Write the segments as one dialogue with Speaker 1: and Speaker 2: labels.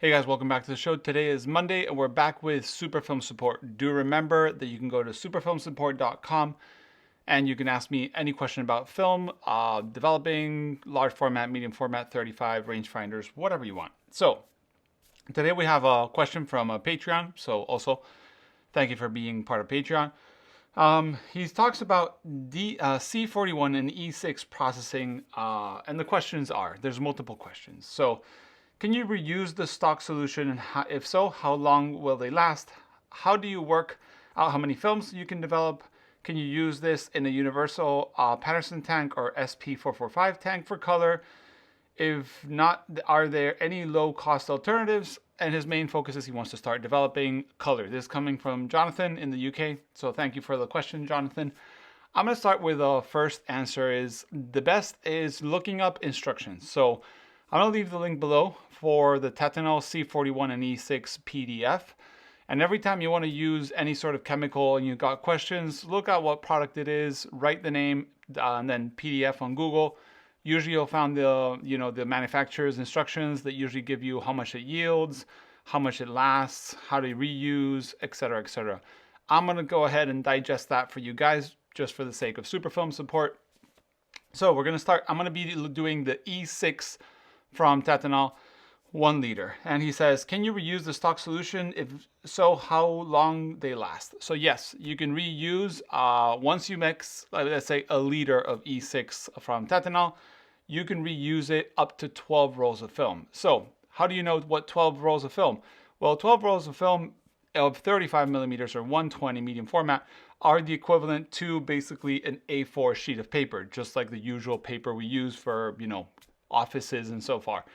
Speaker 1: Hey guys, welcome back to the show. Today is Monday and we're back with Superfilm support. Do remember that you can go to superfilmsupport.com and you can ask me any question about film, developing, large format, medium format, 35, rangefinders, whatever you want. So today we have a question from a Patreon. So also thank you for being part of Patreon. He talks about the C41 and E6 processing, and the questions are, there's multiple questions. So can you reuse the stock solution, and if so, how long will they last? How do you work out how many films you can develop? Can you use this in a universal Patterson tank or SP445 tank for color? If not, are there any low-cost alternatives? And his main focus is he wants to start developing color. This is coming from Jonathan in the UK. So thank you for the question, Jonathan. I'm going to start with the first answer is the best is looking up instructions. So I'm going to leave the link below for the Tetenal C41 and E6 PDF. And every time you want to use any sort of chemical and you've got questions, look at what product it is, write the name, and then PDF on Google. Usually you'll find the manufacturer's instructions that usually give you how much it yields, how much it lasts, how to reuse, etc., etc. I'm going to go ahead and digest that for you guys just for the sake of Superfilm support. So we're going to start. I'm going to be doing the E6 from Tetenal, 1 liter. And he says, can you reuse the stock solution? If so, how long they last? So yes, you can reuse once you mix, let's say, a liter of E6 from Tetenal, you can reuse it up to 12 rolls of film. So how do you know what 12 rolls of film? Well, 12 rolls of film of 35 millimeters or 120 medium format are the equivalent to basically an A4 sheet of paper, just like the usual paper we use for, offices and so far.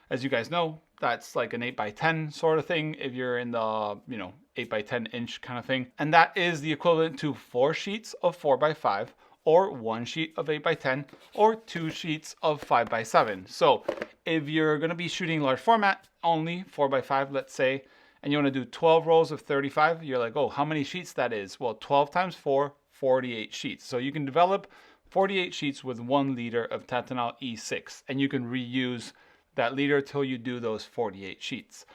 Speaker 1: As you guys know, that's like an 8x10 sort of thing if you're in the 8x10 inch kind of thing. And that is the equivalent to 4 sheets of 4x5 or 1 sheet of 8x10 or 2 sheets of 5x7. So if you're going to be shooting large format, only 4x5, let's say, and you want to do 12 rolls of 35, you're like, oh, how many sheets that is? Well, 12 times 4, 48 sheets. So you can develop 48 sheets with 1 liter of Tetenal E6, and you can reuse that liter till you do those 48 sheets.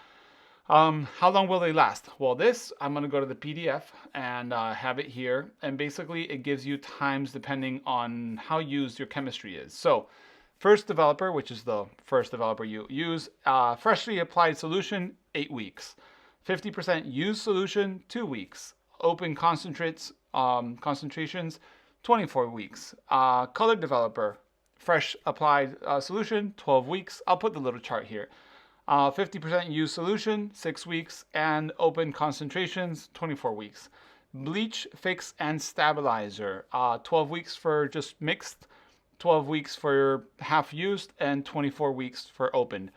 Speaker 1: How long will they last? Well, I'm going to go to the PDF and have it here, and basically it gives you times depending on how used your chemistry is. So first developer, which is the first developer you use, freshly applied solution, 8 weeks. 50% used solution, 2 weeks. Open concentrations, 24 weeks. Color developer, fresh applied solution, 12 weeks. I'll put the little chart here. 50% used solution, 6 weeks. And open concentrations, 24 weeks. Bleach, fix, and stabilizer, 12 weeks for just mixed, 12 weeks for half used, and 24 weeks for opened.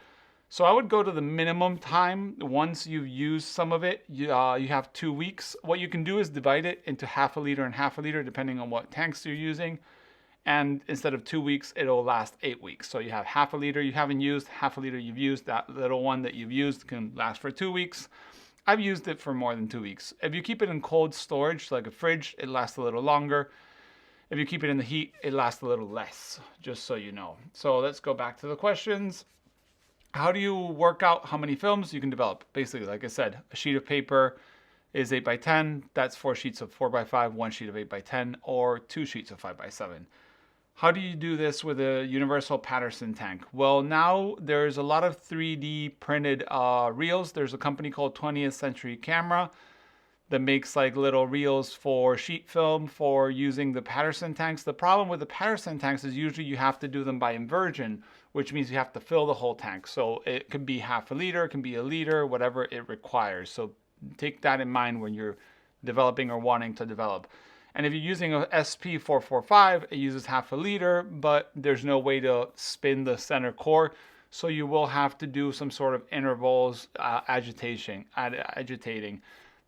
Speaker 1: So I would go to the minimum time. Once you've used some of it, you have 2 weeks. What you can do is divide it into half a liter and half a liter, depending on what tanks you're using. And instead of 2 weeks, it'll last 8 weeks. So you have half a liter you haven't used, half a liter you've used. That little one that you've used can last for 2 weeks. I've used it for more than 2 weeks. If you keep it in cold storage, like a fridge, it lasts a little longer. If you keep it in the heat, it lasts a little less, just so you know. So let's go back to the questions. How do you work out how many films you can develop? Basically, like I said, a sheet of paper is 8x10. That's 4 sheets of 4x5, 1 sheet of 8x10, or 2 sheets of 5x7. How do you do this with a universal Patterson tank? Well, now there's a lot of 3D printed reels. There's a company called 20th Century Camera that makes like little reels for sheet film for using the Patterson tanks. The problem with the Patterson tanks is usually you have to do them by inversion, which means you have to fill the whole tank. So it can be half a liter, it can be a liter, whatever it requires. So take that in mind when you're developing or wanting to develop. And if you're using a SP445, it uses half a liter, but there's no way to spin the center core. So you will have to do some sort of intervals agitating.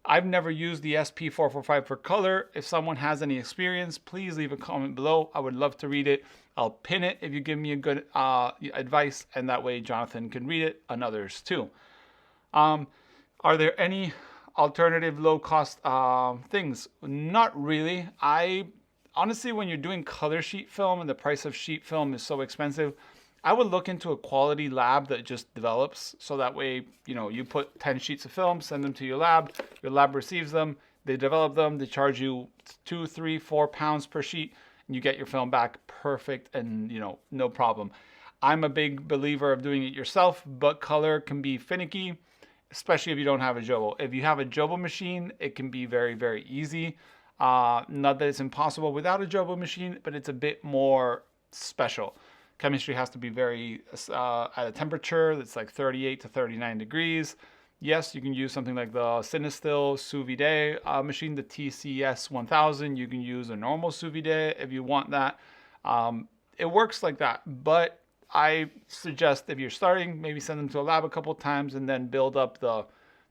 Speaker 1: I've never used the SP445 for color. If someone has any experience, please leave a comment below. I would love to read it. I'll pin it if you give me a good advice, and that way Jonathan can read it and others too. Are there any alternative low-cost things? Not really. Honestly, when you're doing color sheet film and the price of sheet film is so expensive, I would look into a quality lab that just develops, so that way, you know, you put 10 sheets of film, send them to your lab receives them, they develop them, they charge you 2, 3, 4 pounds per sheet, and you get your film back perfect and, you know, no problem. I'm a big believer of doing it yourself, but color can be finicky, especially if you don't have a Jobo. If you have a Jobo machine, it can be very, very easy. Not that it's impossible without a Jobo machine, but it's a bit more special. Chemistry has to be very at a temperature that's like 38 to 39 degrees. Yes, you can use something like the Cinestill sous vide machine, the TCS 1000. You can use a normal sous vide if you want that. It works like that, but I suggest if you're starting, maybe send them to a lab a couple of times and then build up the,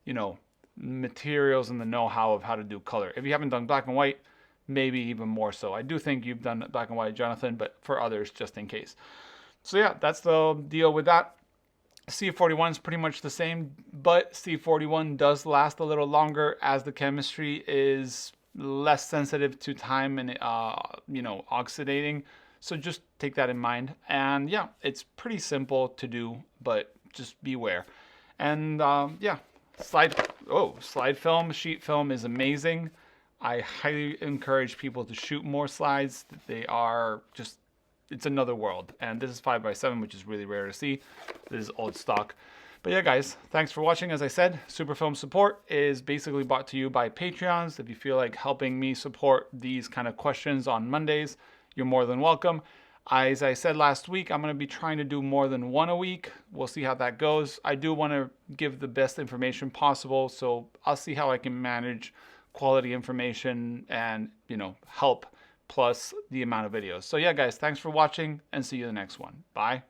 Speaker 1: you know, materials and the know-how of how to do color. If you haven't done black and white, maybe even more so. I do think you've done black and white, Jonathan, but for others, just in case. So yeah, that's the deal with that. C41 is pretty much the same, but C41 does last a little longer as the chemistry is less sensitive to time and you know, oxidating. So just take that in mind. And yeah, it's pretty simple to do, but just beware. And yeah, slide film, sheet film is amazing. I highly encourage people to shoot more slides. They are just, it's another world. And this is 5x7, which is really rare to see. This is old stock. But yeah, guys, thanks for watching. As I said, Superfilm support is basically brought to you by Patreons. If you feel like helping me support these kind of questions on Mondays, you're more than welcome. As I said last week, I'm going to be trying to do more than one a week. We'll see how that goes. I do want to give the best information possible, so I'll see how I can manage quality information and, you know, help plus the amount of videos. So yeah, guys, thanks for watching and see you in the next one. Bye.